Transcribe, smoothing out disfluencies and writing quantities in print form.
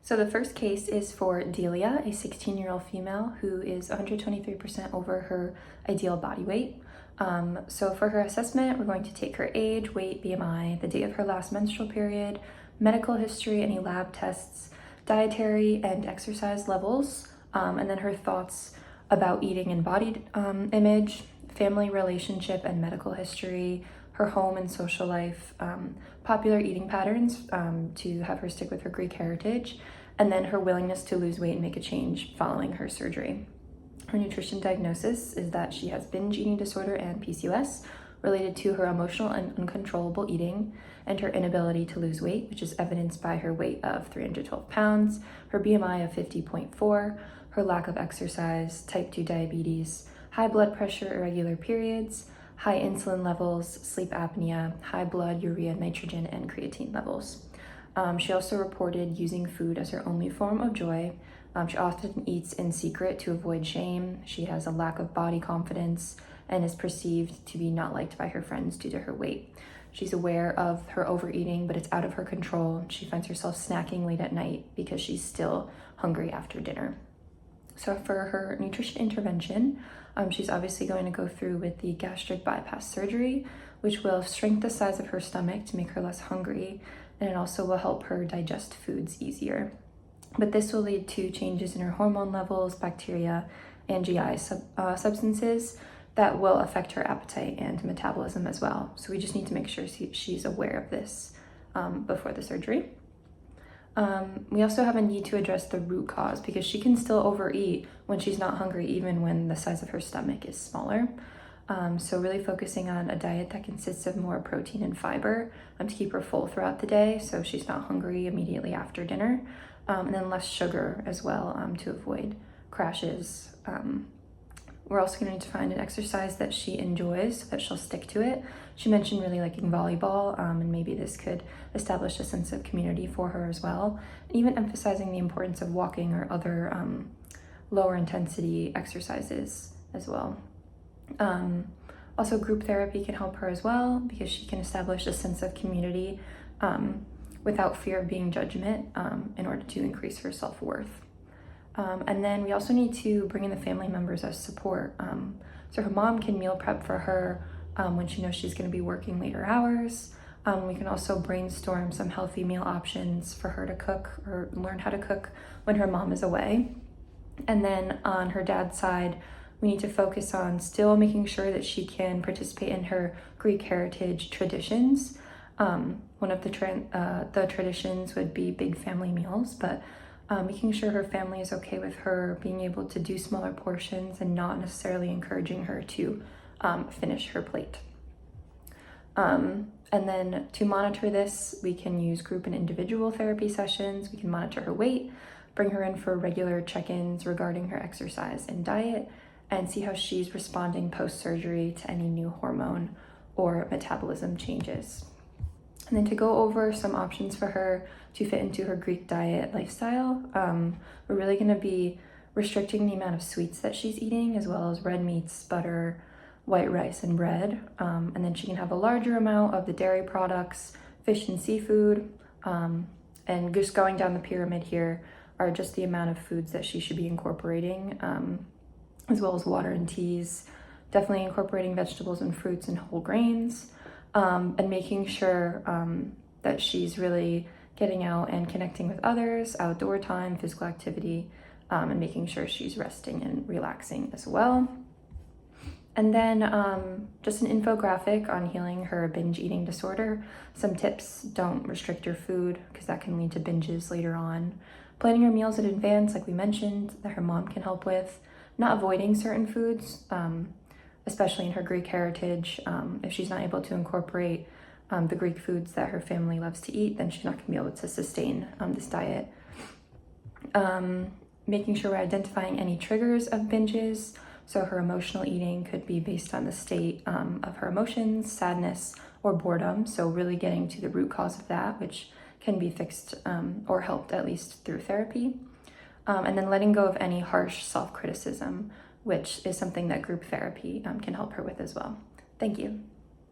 So the first case is for Delia, a 16-year-old female who is 123% over her ideal body weight. So for her assessment, we're going to take her age, weight, BMI, the date of her last menstrual period, medical history, any lab tests, dietary and exercise levels, and then her thoughts about eating and body image, family relationship and medical history, her home and social life, popular eating patterns to have her stick with her Greek heritage, and then her willingness to lose weight and make a change following her surgery. Her nutrition diagnosis is that she has binge eating disorder and PCOS related to her emotional and uncontrollable eating and her inability to lose weight, which is evidenced by her weight of 312 pounds, her BMI of 50.4, her lack of exercise, type 2 diabetes, high blood pressure, irregular periods, high insulin levels, sleep apnea, high blood urea, nitrogen, and creatine levels. She also reported using food as her only form of joy. She often eats in secret to avoid shame. She has a lack of body confidence and is perceived to be not liked by her friends due to her weight. She's aware of her overeating, but it's out of her control. She finds herself snacking late at night because she's still hungry after dinner. So for her nutrition intervention, she's obviously going to go through with the gastric bypass surgery, which will shrink the size of her stomach to make her less hungry, and it also will help her digest foods easier. But this will lead to changes in her hormone levels, bacteria, and GI substances that will affect her appetite and metabolism as well. So we just need to make sure she's aware of this before the surgery. We also have a need to address the root cause because she can still overeat when she's not hungry, even when the size of her stomach is smaller. So really focusing on a diet that consists of more protein and fiber to keep her full throughout the day so she's not hungry immediately after dinner, and then less sugar as well to avoid crashes. We're also going to need to find an exercise that she enjoys so that she'll stick to it. She mentioned really liking volleyball, and maybe this could establish a sense of community for her as well. And even emphasizing the importance of walking or other lower intensity exercises as well. Also, group therapy can help her as well because she can establish a sense of community without fear of being judgment in order to increase her self-worth. And then we also need to bring in the family members as support. So her mom can meal prep for her when she knows she's going to be working later hours. We can also brainstorm some healthy meal options for her to cook or learn how to cook when her mom is away. And then on her dad's side, we need to focus on still making sure that she can participate in her Greek heritage traditions. One of the traditions would be big family meals, but making sure her family is okay with her being able to do smaller portions and not necessarily encouraging her to finish her plate. And then to monitor this, we can use group and individual therapy sessions. We can monitor her weight, bring her in for regular check-ins regarding her exercise and diet, and see how she's responding post-surgery to any new hormone or metabolism changes. And then to go over some options for her to fit into her Greek diet lifestyle, we're really going to be restricting the amount of sweets that she's eating, as well as red meats, butter, white rice, and bread. And then she can have a larger amount of the dairy products, fish and seafood. And just going down the pyramid here are just the amount of foods that she should be incorporating, as well as water and teas, definitely incorporating vegetables and fruits and whole grains. And making sure that she's really getting out and connecting with others, outdoor time, physical activity, and making sure she's resting and relaxing as well. And then just an infographic on healing her binge eating disorder. Some tips: don't restrict your food because that can lead to binges later on. Planning her meals in advance, like we mentioned, that her mom can help with. Not avoiding certain foods, especially in her Greek heritage. If she's not able to incorporate the Greek foods that her family loves to eat, then she's not going to be able to sustain this diet. Making sure we're identifying any triggers of binges. So her emotional eating could be based on the state of her emotions, sadness, or boredom. So really getting to the root cause of that, which can be fixed or helped at least through therapy. And then letting go of any harsh self-criticism, which is something that group therapy can help her with as well. Thank you.